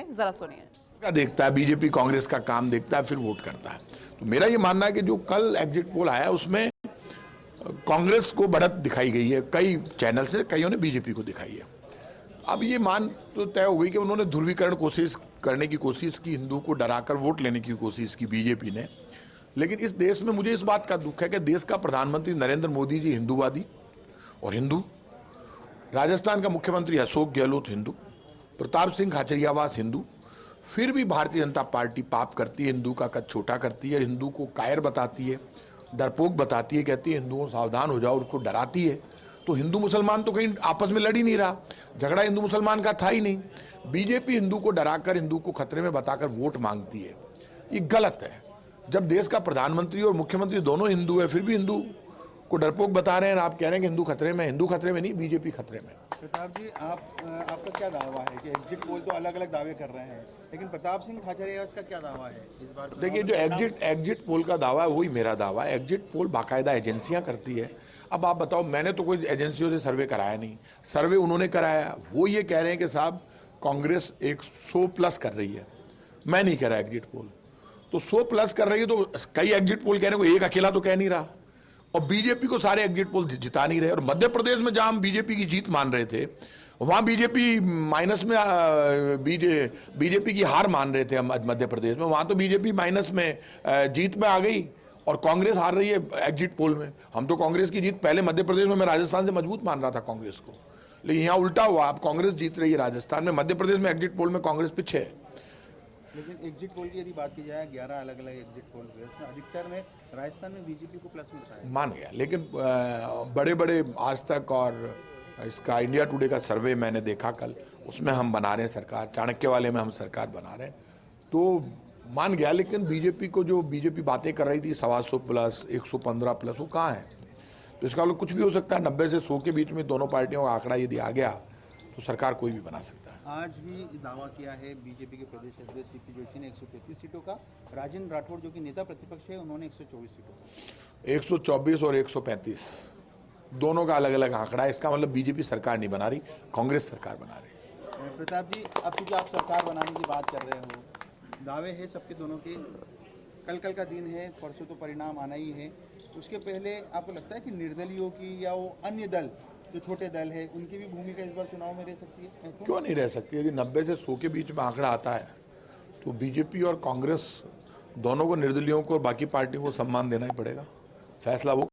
हैं, जरा सुनिए। का देखता है, बीजेपी कांग्रेस का काम देखता है, फिर वोट करता है। तो मेरा ये मानना है कि जो कल एग्जिट पोल आया उसमें कांग्रेस को बढ़त दिखाई गई है, कई चैनल से, कईयों ने बीजेपी को दिखाई है। अब ये मान तो तय हो गई कि उन्होंने ध्रुवीकरण कोशिश करने की कोशिश की, हिंदू को डराकर वोट लेने की कोशिश की बीजेपी ने। लेकिन इस देश में मुझे इस बात का दुख है कि देश का प्रधानमंत्री नरेंद्र मोदी जी हिंदूवादी और हिंदू, राजस्थान का मुख्यमंत्री अशोक गहलोत हिंदू, प्रताप सिंह खाचरियावास हिंदू, फिर भी भारतीय जनता पार्टी पाप करती है, हिंदू का कद छोटा करती है, हिंदू को कायर बताती है, डरपोक बताती है, कहती है हिंदुओं सावधान हो जाओ, उसको डराती है। तो हिंदू मुसलमान तो कहीं आपस में लड़ ही नहीं रहा, झगड़ा हिंदू मुसलमान का था ही नहीं। बीजेपी हिंदू को डराकर, हिंदू को खतरे में बताकर वोट मांगती है, ये गलत है। जब देश का प्रधानमंत्री और मुख्यमंत्री दोनों हिंदू है, फिर भी हिंदू को डरपोक बता रहे हैं, आप कह रहे हैं कि हिंदू खतरे में। हिंदू खतरे में नहीं, बीजेपी खतरे में। प्रताप जी, आपका क्या दावा है कि एग्जिट पोल तो अलग अलग दावे कर रहे हैं, लेकिन प्रताप सिंह खाचरियावास का क्या दावा है इस बार? देखिए, जो एग्जिट पोल का दावा है वही मेरा दावा है। एग्जिट पोल बाकायदा एजेंसियां करती है। अब आप बताओ, मैंने तो कोई एजेंसियों से सर्वे कराया नहीं, सर्वे उन्होंने कराया। वो ये कह रहे हैं कि साहब कांग्रेस 100+ कर रही है, मैं नहीं कह रहा एग्जिट पोल। तो 100+ कर रही है तो कई एग्जिट पोल कह रहे हैं, कोई एक अकेला तो कह नहीं रहा। और बीजेपी को सारे एग्जिट पोल जिता नहीं रहे। और मध्य प्रदेश में जहां हम बीजेपी की जीत मान रहे थे, वहां बीजेपी माइनस में, बीजेपी की हार मान रहे थे हम मध्य प्रदेश में, वहां तो बीजेपी माइनस में जीत में आ गई और कांग्रेस हार रही है एग्जिट पोल में। हम तो कांग्रेस की जीत पहले मध्य प्रदेश में, मैं राजस्थान से मजबूत मान रहा था कांग्रेस को, लेकिन यहाँ उल्टा हुआ, अब कांग्रेस जीत रही है राजस्थान में। मध्य प्रदेश में एग्जिट पोल में कांग्रेस पीछे है। लेकिन एग्जिट पोल की यदि बात की जाए, 11 अलग अलग एग्जिट पोल हुए, उसमें अधिकतर में राजस्थान में बीजेपी को प्लस में बताया। मान गया, लेकिन बड़े बड़े आज तक और इसका इंडिया टुडे का सर्वे मैंने देखा कल, उसमें हम बना रहे हैं सरकार, चाणक्य वाले में हम सरकार बना रहे हैं, तो मान गया। लेकिन बीजेपी को, जो बीजेपी बातें कर रही थी 125+ 115+, वो कहाँ है? तो इसका मतलब कुछ भी हो सकता है। 90 से 100 के बीच में दोनों पार्टियों का आंकड़ा यदि आ गया तो सरकार कोई भी बना सकता है। आज भी दावा किया है बीजेपी के प्रदेश अध्यक्ष सीपी जोशी ने 133 सीटों का, राजेंद्र राठौड़ जो कि नेता प्रतिपक्ष है उन्होंने 124 सीटों का। 124 और 135 दोनों का अलग अलग आंकड़ा है। इसका मतलब बीजेपी सरकार नहीं बना रही, कांग्रेस सरकार बना रही। प्रताप जी, अब क्योंकि आप सरकार बनाने की बात कर रहे हो, दावे है सबके दोनों के, कल का दिन है, परसों तो परिणाम आना ही है, उसके पहले आपको लगता है कि निर्दलीयों की या वो अन्य दल जो छोटे दल है उनकी भी भूमिका इस बार चुनाव में रह सकती है? क्यों नहीं रह सकती? यदि 90 से 100 के बीच में आंकड़ा आता है तो बीजेपी और कांग्रेस दोनों को, निर्दलियों को और बाकी पार्टियों को सम्मान देना ही पड़ेगा। फैसला वो